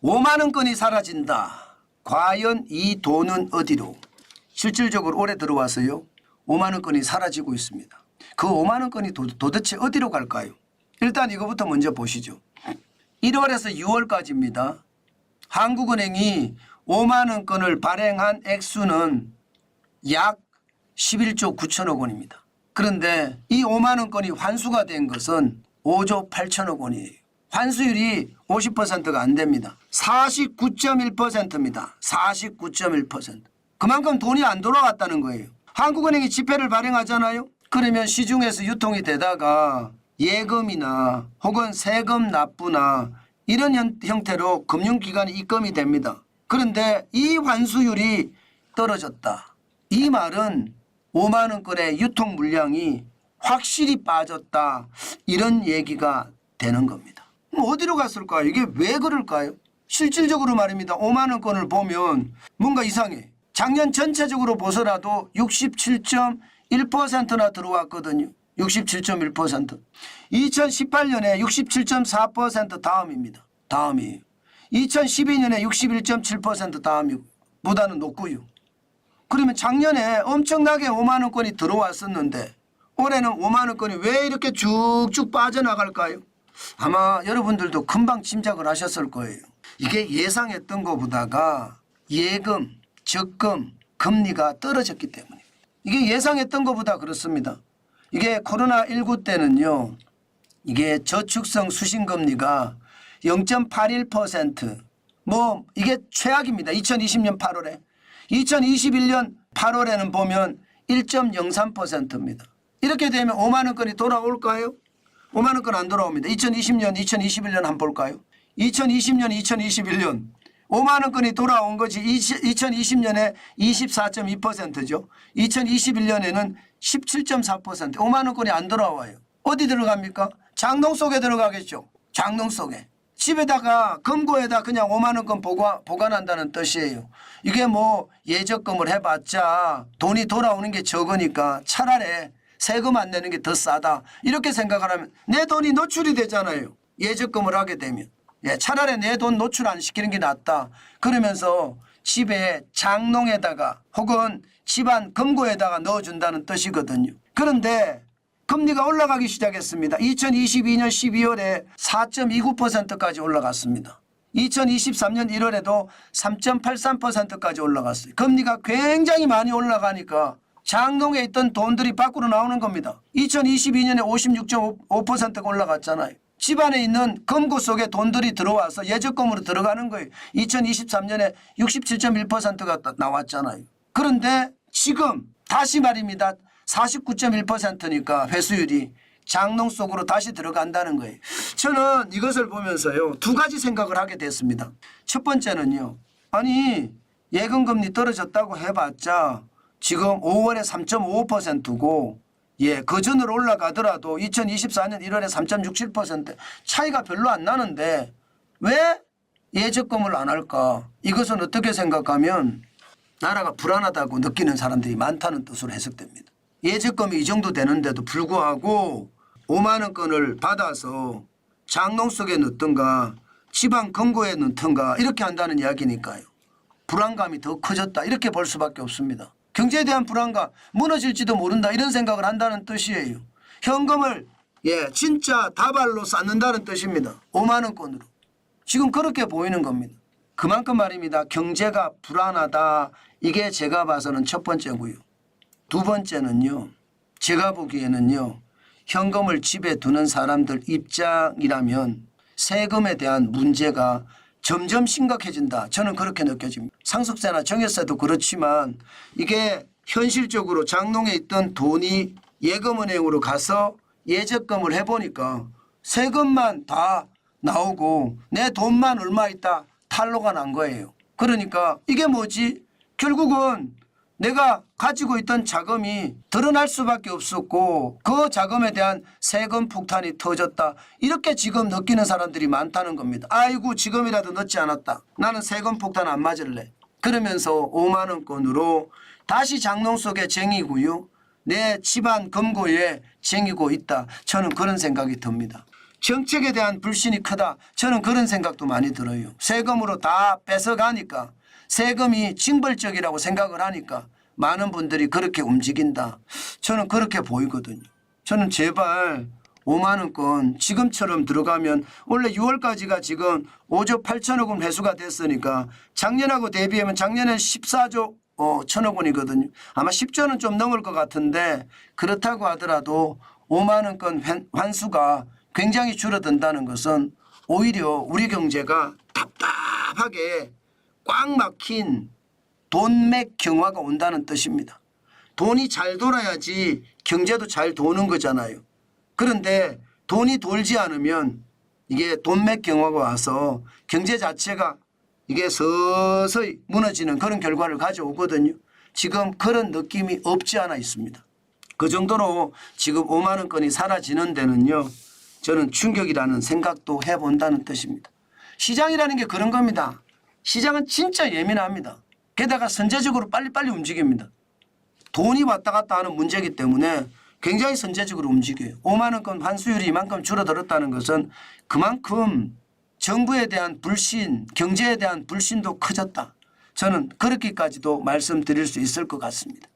5만 원권이 사라진다. 과연 이 돈은 어디로? 실질적으로 올해 들어와서요. 5만 원권이 사라지고 있습니다. 그 5만 원권이 도대체 어디로 갈까요? 일단 이거부터 먼저 보시죠. 1월에서 6월까지입니다. 한국은행이 5만 원권을 발행한 액수는 약 11조 9천억 원입니다. 그런데 이 5만 원권이 환수가 된 것은 5조 8천억 원이에요. 환수율이 50%가 안 됩니다. 49.1%입니다. 49.1%. 그만큼 돈이 안 돌아갔다는 거예요. 한국은행이 지폐를 발행하잖아요. 그러면 시중에서 유통이 되다가 예금이나 혹은 세금 납부나 이런 형태로 금융기관에 입금이 됩니다. 그런데 이 환수율이 떨어졌다. 이 말은 5만 원권의 유통 물량이 확실히 빠졌다. 이런 얘기가 되는 겁니다. 어디로 갔을까요? 이게 왜 그럴까요? 실질적으로 말입니다. 5만 원권을 보면 뭔가 이상해. 작년 전체적으로 보서라도 67.1%나 들어왔거든요. 67.1%. 2018년에 67.4% 다음입니다. 다음이에요. 2012년에 61.7% 다음이고 보다는 높고요. 그러면 작년에 엄청나게 5만 원권이 들어왔었는데 올해는 5만 원권이 왜 이렇게 쭉쭉 빠져나갈까요? 아마 여러분들도 금방 짐작을 하셨을 거예요. 이게 예상했던 것보다가 예금, 적금, 금리가 떨어졌기 때문입니다. 이게 예상했던 것보다 그렇습니다. 이게 코로나19 때는요. 이게 저축성 수신금리가 0.81% 뭐 이게 최악입니다. 2020년 8월에. 2021년 8월에는 보면 1.03%입니다. 이렇게 되면 5만 원권이 돌아올까요? 5만 원권 안 돌아옵니다. 2020년, 2021년 한번 볼까요? 2020년, 2021년 5만 원권이 돌아온 것이 2020년에 24.2%죠. 2021년에는 17.4%. 5만 원권이 안 돌아와요. 어디 들어갑니까? 장롱 속에 들어가겠죠. 장롱 속에. 집에다가 금고에다 그냥 5만 원권 보관한다는 뜻이에요. 이게 뭐 예적금을 해봤자 돈이 돌아오는 게 적으니까 차라리 세금 안 내는 게 더 싸다. 이렇게 생각을 하면 내 돈이 노출이 되잖아요. 예적금을 하게 되면. 차라리 내 돈 노출 안 시키는 게 낫다. 그러면서 집에 장롱에다가 혹은 집안 금고에다가 넣어준다는 뜻이거든요. 그런데 금리가 올라가기 시작했습니다. 2022년 12월에 4.29%까지 올라갔습니다. 2023년 1월에도 3.83%까지 올라갔어요. 금리가 굉장히 많이 올라가니까 장롱에 있던 돈들이 밖으로 나오는 겁니다. 2022년에 56.5%가 올라갔잖아요. 집안에 있는 금고 속에 돈들이 들어와서 예적금으로 들어가는 거예요. 2023년에 67.1%가 나왔잖아요. 그런데 지금 다시 말입니다. 49.1%니까 회수율이 장롱 속으로 다시 들어간다는 거예요. 저는 이것을 보면서요. 두 가지 생각을 하게 됐습니다. 첫 번째는요. 아니 예금금리 떨어졌다고 해봤자 지금 5월에 3.55%고 그 전으로 올라가더라도 2024년 1월에 3.67% 차이가 별로 안 나는데 왜 예적금을 안 할까? 이것은 어떻게 생각하면 나라가 불안하다고 느끼는 사람들이 많다는 뜻으로 해석됩니다. 예적금이 이 정도 되는데도 불구하고 5만 원권을 받아서 장롱 속에 넣든가 지방 금고에 넣든가 이렇게 한다는 이야기니까요. 불안감이 더 커졌다 이렇게 볼 수밖에 없습니다. 경제에 대한 불안감 무너질지도 모른다 이런 생각을 한다는 뜻이에요. 현금을 진짜 다발로 쌓는다는 뜻입니다. 5만 원권으로. 지금 그렇게 보이는 겁니다. 그만큼 말입니다. 경제가 불안하다. 이게 제가 봐서는 첫 번째고요. 두 번째는요. 제가 보기에는요. 현금을 집에 두는 사람들 입장이라면 세금에 대한 문제가 점점 심각해진다. 저는 그렇게 느껴집니다. 상속세나 정여세도 그렇지만 이게 현실적으로 장롱에 있던 돈이 예금은행으로 가서 예적금을 해보니까 세금만 다 나오고 내 돈만 얼마 있다 탈로가 난 거예요. 그러니까 이게 뭐지? 결국은 내가 가지고 있던 자금이 드러날 수밖에 없었고 그 자금에 대한 세금 폭탄이 터졌다. 이렇게 지금 느끼는 사람들이 많다는 겁니다. 아이고 지금이라도 넣지 않았다. 나는 세금 폭탄 안 맞을래. 그러면서 5만 원권으로 다시 장롱 속에 쟁이고요. 내 집안 금고에 쟁이고 있다. 저는 그런 생각이 듭니다. 정책에 대한 불신이 크다. 저는 그런 생각도 많이 들어요. 세금으로 다 뺏어가니까 세금이 징벌적이라고 생각을 하니까 많은 분들이 그렇게 움직인다. 저는 그렇게 보이거든요. 저는 제발 5만 원권 지금처럼 들어가면 원래 6월까지가 지금 5조 8천억 원 회수가 됐으니까 작년하고 대비하면 작년에 14조 천억 원이거든요. 아마 10조는 좀 넘을 것 같은데 그렇다고 하더라도 5만 원권 환수가 굉장히 줄어든다는 것은 오히려 우리 경제가 답답하게 꽉 막힌 돈맥 경화가 온다는 뜻입니다. 돈이 잘 돌아야지 경제도 잘 도는 거잖아요. 그런데 돈이 돌지 않으면 이게 돈맥 경화가 와서 경제 자체가 이게 서서히 무너지는 그런 결과를 가져오거든요. 지금 그런 느낌이 없지 않아 있습니다. 그 정도로 지금 5만 원권이 사라지는 데는요. 저는 충격이라는 생각도 해본다는 뜻입니다. 시장이라는 게 그런 겁니다. 시장은 진짜 예민합니다. 게다가 선제적으로 빨리빨리 움직입니다. 돈이 왔다 갔다 하는 문제이기 때문에 굉장히 선제적으로 움직여요. 5만 원권 환수율이 이만큼 줄어들었다는 것은 그만큼 정부에 대한 불신, 경제에 대한 불신도 커졌다. 저는 그렇게까지도 말씀드릴 수 있을 것 같습니다.